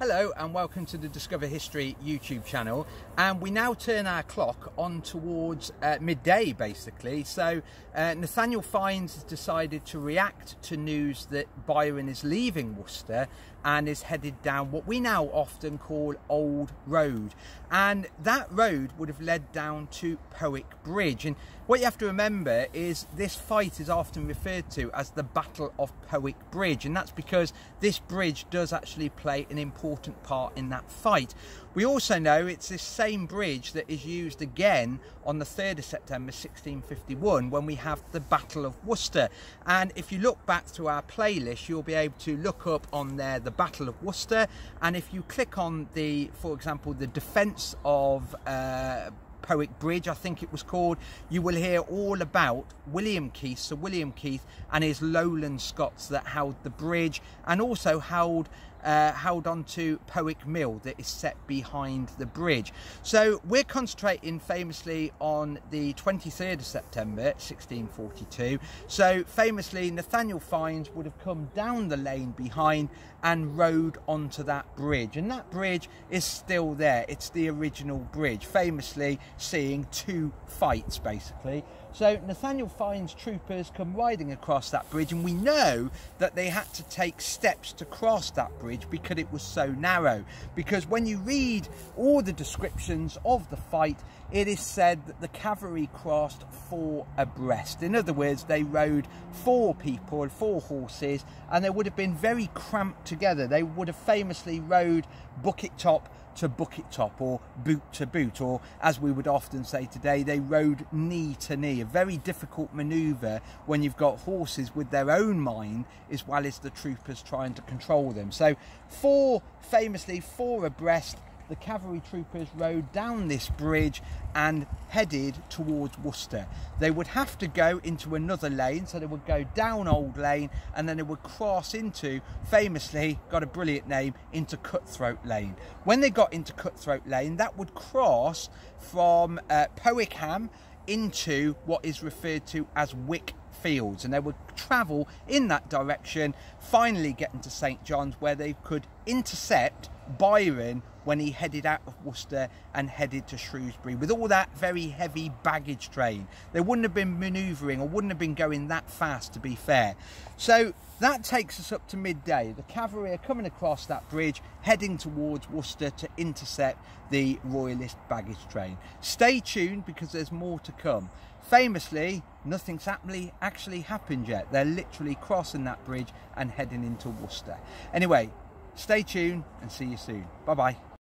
Hello and welcome to the Discover History YouTube channel, and we now turn our clock on towards midday basically. So Nathaniel Fiennes has decided to react to news that Byron is leaving Worcester and is headed down what we now often call Old Road, and that road would have led down to Powick Bridge. And what you have to remember is this fight is often referred to as the Battle of Powick Bridge, and that's because this bridge does actually play an important part in that fight. We also know it's this same bridge that is used again on the 3rd of September 1651 when we have the Battle of Worcester. And if you look back through our playlist, you'll be able to look up on there the Battle of Worcester, and if you click on the, for example, the defence of Powick Bridge, I think it was called, you will hear all about William Keith, Sir William Keith, and his Lowland Scots that held the bridge and also held onto Powick Mill that is set behind the bridge. So we're concentrating famously on the 23rd of September 1642. So famously Nathaniel Fiennes would have come down the lane behind and rode onto that bridge, and that bridge is still there. It's the original bridge, famously seeing two fights basically. So Nathaniel Fiennes' troopers come riding across that bridge, and we know that they had to take steps to cross that bridge because it was so narrow. Because when you read all the descriptions of the fight, it is said that the cavalry crossed 4 abreast. In other words, they rode 4 people and 4 horses, and they would have been very cramped together. They would have famously rode bucket top to bucket top, or boot to boot, or as we would often say today, they rode knee to knee. A very difficult manoeuvre when you've got horses with their own mind as well as the troopers trying to control them. So famously 4 abreast, the cavalry troopers rode down this bridge and headed towards Worcester. They would have to go into another lane, so they would go down Old Lane and then they would cross into, famously, got a brilliant name, into Cutthroat Lane. When they got into Cutthroat Lane, that would cross from Powickham into what is referred to as Wick Fields, and they would travel in that direction, finally getting to St John's, where they could intercept Byron when he headed out of Worcester and headed to Shrewsbury with all that very heavy baggage train. They wouldn't have been manoeuvring, or wouldn't have been going that fast, to be fair. So that takes us up to midday. The cavalry are coming across that bridge, heading towards Worcester to intercept the royalist baggage train. Stay tuned because there's more to come. Famously, nothing's actually happened yet. They're literally crossing that bridge and heading into Worcester. Anyway, stay tuned and see you soon. Bye bye.